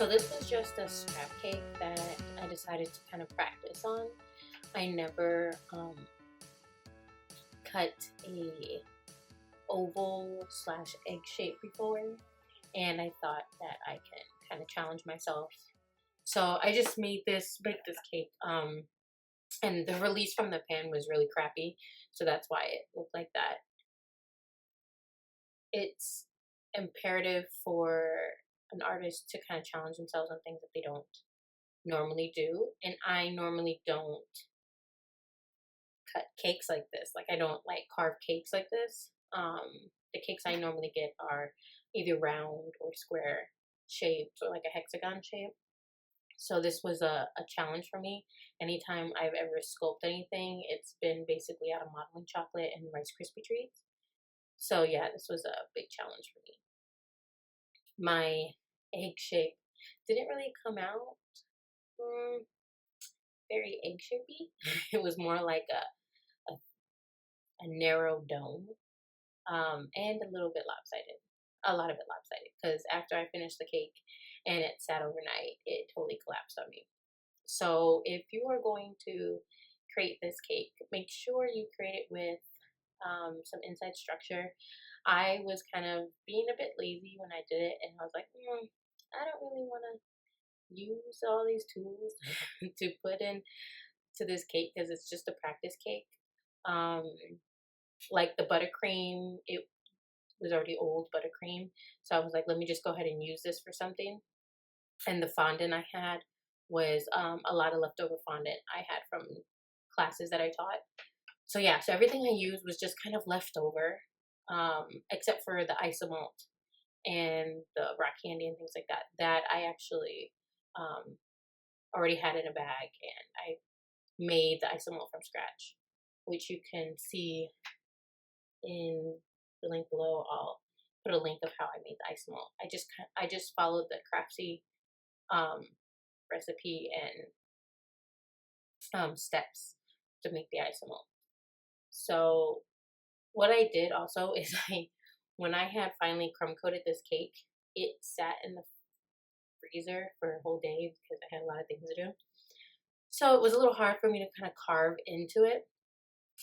So this was just a scrap cake that I decided to kind of practice on. I never cut a oval slash egg shape before, and I thought that I can kind of challenge myself. So I just baked this cake, and the release from the pan was really crappy, so that's why it looked like that. It's imperative for an artist to kind of challenge themselves on things that they don't normally do, and I normally don't cut cakes like this. Like I don't like carve cakes like this. The cakes I normally get are either round or square shaped or like a hexagon shape. So this was a challenge for me. Anytime I've ever sculpted anything, it's been basically out of modeling chocolate and Rice Krispie treats. So yeah, this was a big challenge for me. My egg shape didn't really come out very egg shapey. It was more like a narrow dome, and a little bit lopsided. A lot of it lopsided because after I finished the cake and it sat overnight, it totally collapsed on me. So if you are going to create this cake, make sure you create it with some inside structure. I was kind of being a bit lazy when I did it, and I was like, I don't really want to use all these tools to put in to this cake because it's just a practice cake. Um, like the buttercream, it was already old buttercream, so I was like, let me just go ahead and use this for something. And the fondant I had was a lot of leftover fondant I had from classes that I taught. So yeah, so everything I used was just kind of leftover, except for the isomalt and the rock candy and things like that. That I actually already had in a bag, and I made the isomalt from scratch, which you can see in the link below. I'll put a link of how I made the isomalt. I just followed the Craftsy recipe and steps to make the isomalt. So what I did also is when I had finally crumb coated this cake, it sat in the freezer for a whole day because I had a lot of things to do. So it was a little hard for me to kind of carve into it.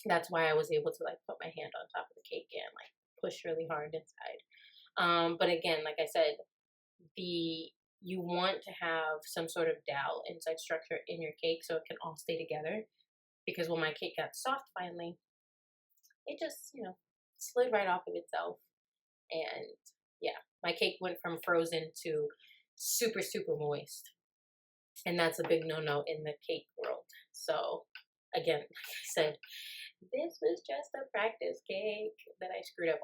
That's why I was able to like put my hand on top of the cake and like push really hard inside. But again, like I said, you want to have some sort of dowel inside structure in your cake so it can all stay together. Because when my cake got soft finally, it just, slid right off of itself. And yeah, my cake went from frozen to super, super moist. And that's a big no-no in the cake world. So again, like I said, this was just a practice cake that I screwed up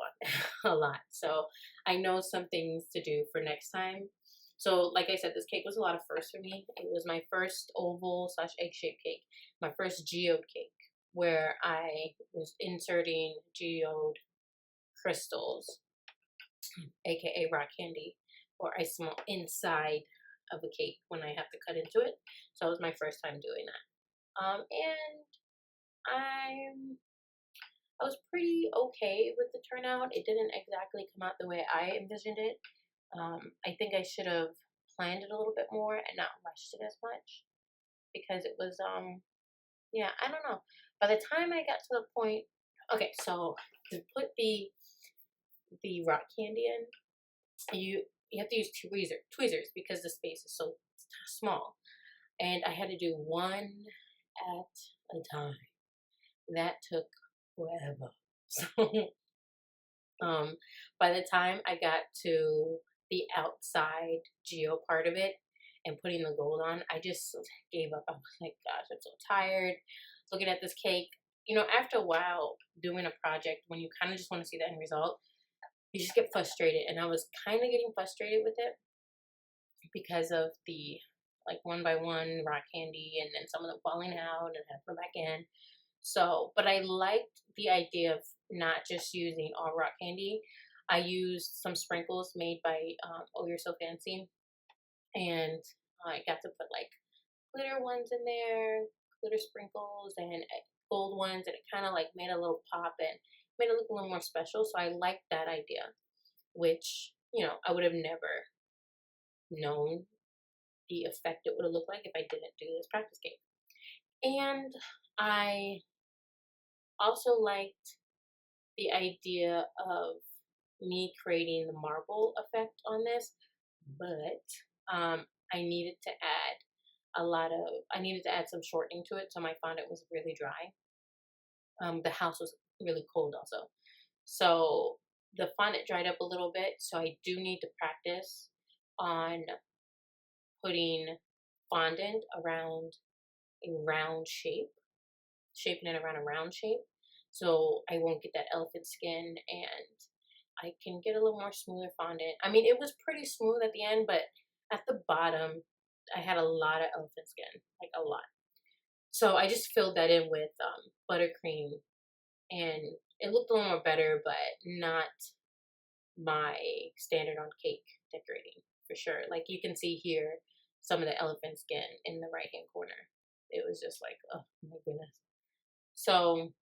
on a lot. So I know some things to do for next time. So like I said, this cake was a lot of firsts for me. It was my first oval slash egg-shaped cake, my first geode cake, where I was inserting geode crystals, aka rock candy or isomalt, inside of a cake when I have to cut into it. So it was my first time doing that. And I was pretty okay with the turnout. It didn't exactly come out the way I envisioned it. I think I should have planned it a little bit more and not rushed it as much because it was yeah, I don't know. By the time I got to the point, okay, so to put the rock candy in, you have to use tweezers because the space is so small, and I had to do one at a time. That took forever. So by the time I got to the outside geo part of it and putting the gold on, I just gave up. I was like, gosh, I'm so tired looking at this cake. After a while doing a project, when you kind of just want to see the end result, you just get frustrated. And I was kind of getting frustrated with it because of the like one by one rock candy and then some of them falling out and had to put back in. So, but I liked the idea of not just using all rock candy. I used some sprinkles made by Oh You're So Fancy, and I got to put like glitter ones in there, glitter sprinkles, and gold ones, and it kind of like made a little pop and made it look a little more special. So I liked that idea, which I would have never known the effect it would have looked like if I didn't do this practice cake. And I also liked the idea of me creating the marble effect on this, but I needed to add I needed to add some shortening to it, so my fondant was really dry. The house was really cold also. So the fondant dried up a little bit, so I do need to practice on putting fondant around a round shape, shaping it around a round shape, so I won't get that elephant skin and I can get a little more smoother fondant. I mean, it was pretty smooth at the end, but at the bottom, I had a lot of elephant skin, like a lot. So I just filled that in with buttercream, and it looked a little more better, but not my standard on cake decorating for sure. Like you can see here, some of the elephant skin in the right hand corner. It was just like, oh my goodness. So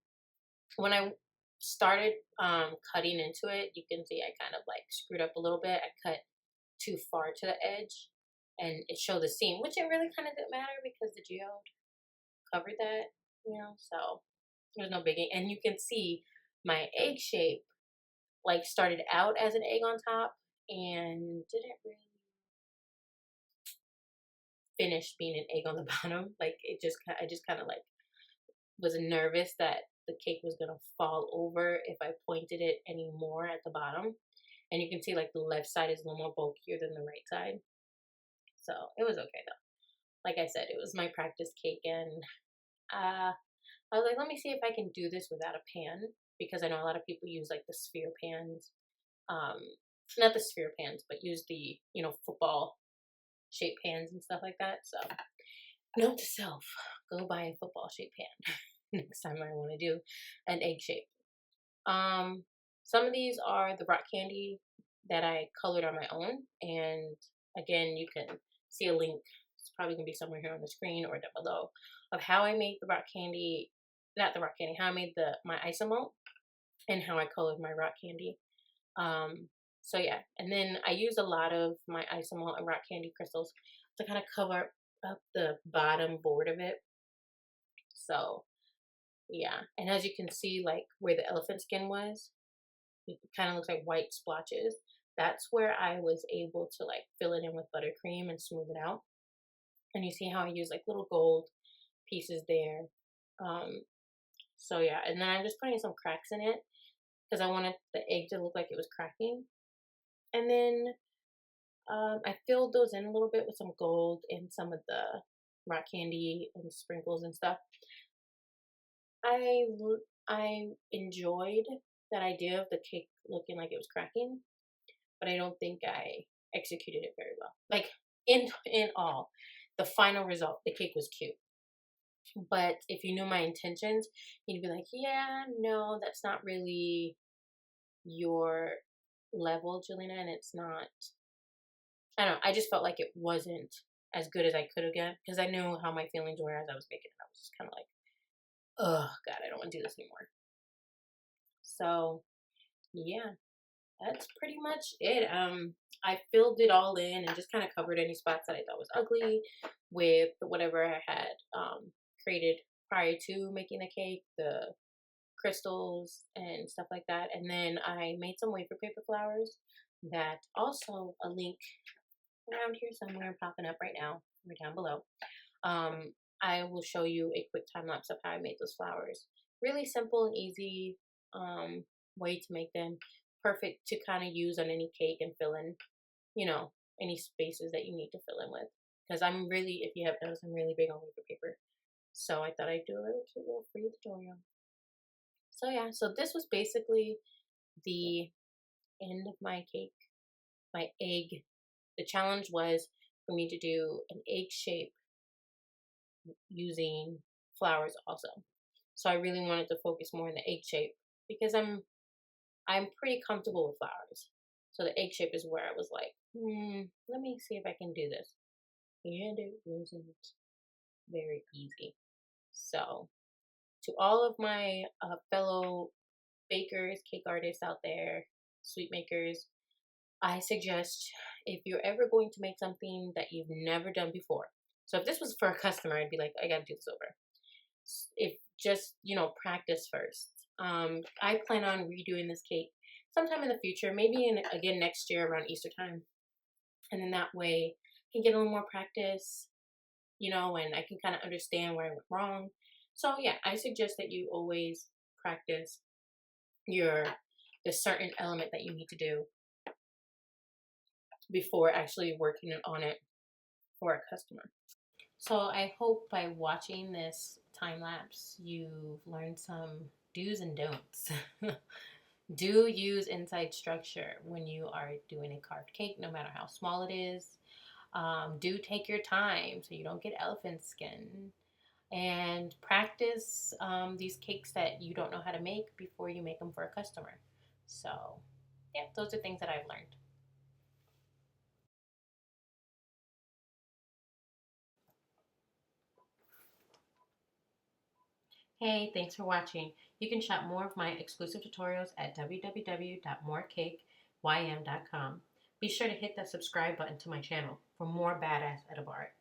when I started cutting into it, you can see I kind of like screwed up a little bit. I cut too far to the edge and it showed the seam, which it really kind of didn't matter because the geode covered that, so there's no biggie. And you can see my egg shape like started out as an egg on top and didn't really finish being an egg on the bottom. Like I just kind of like was nervous that the cake was gonna fall over if I pointed it any more at the bottom. And you can see like the left side is a little more bulkier than the right side. So it was okay though. Like I said, it was my practice cake, and I was like, let me see if I can do this without a pan, because I know a lot of people use like the sphere pans. Not the sphere pans, but use the, football shaped pans and stuff like that. So note to self, go buy a football shaped pan next time I want to do an egg shape. Some of these are the rock candy that I colored on my own, and again, you can see a link. It's probably gonna be somewhere here on the screen or down below of how I made the rock candy. Not the rock candy. How I made my isomalt and how I colored my rock candy. So yeah, and then I used a lot of my isomalt and rock candy crystals to kind of cover up the bottom board of it. So yeah, and as you can see, like where the elephant skin was, it kind of looks like white splotches. That's where I was able to like fill it in with buttercream and smooth it out. And you see how I use like little gold pieces there. So yeah, and then I'm just putting some cracks in it because I wanted the egg to look like it was cracking. And then I filled those in a little bit with some gold and some of the rock candy and sprinkles and stuff. I enjoyed that idea of the cake looking like it was cracking, but I don't think I executed it very well. Like in all, the final result, the cake was cute. But if you knew my intentions, you'd be like, yeah, no, that's not really your level, Jelena, and it's not. I don't know. I just felt like it wasn't as good as I could have got because I knew how my feelings were as I was making it. I was just kind of like, oh God, I don't want to do this anymore. So yeah, that's pretty much it. I filled it all in and just kind of covered any spots that I thought was ugly with whatever I had created prior to making the cake, the crystals and stuff like that. And then I made some wafer paper flowers that also a link around here somewhere popping up right now or down below. I will show you a quick time lapse of how I made those flowers. Really simple and easy way to make them. Perfect to kind of use on any cake and fill in, any spaces that you need to fill in with. Because I'm really, if you have noticed, I'm really big on wafer paper. So I thought I'd do a cute little free tutorial. So yeah, so this was basically the end of my cake, my egg. The challenge was for me to do an egg shape using flowers also. So I really wanted to focus more on the egg shape because I'm pretty comfortable with flowers. So the egg shape is where I was like, let me see if I can do this. And it wasn't very easy. So to all of my fellow bakers, cake artists out there, sweet makers, I suggest if you're ever going to make something that you've never done before. So if this was for a customer, I'd be like, I gotta do this over. If just, practice first. I plan on redoing this cake sometime in the future, maybe again next year around Easter time. And then that way I can get a little more practice, and I can kind of understand where I went wrong. So yeah, I suggest that you always practice your the certain element that you need to do before actually working on it for a customer. So I hope by watching this time lapse, you've learned some do's and don'ts. Do use inside structure when you are doing a carved cake, no matter how small it is. Do take your time so you don't get elephant skin. And practice these cakes that you don't know how to make before you make them for a customer. So, yeah, those are things that I've learned. Hey, thanks for watching. You can shop more of my exclusive tutorials at www.morecakeym.com. Be sure to hit that subscribe button to my channel for more badass edible art.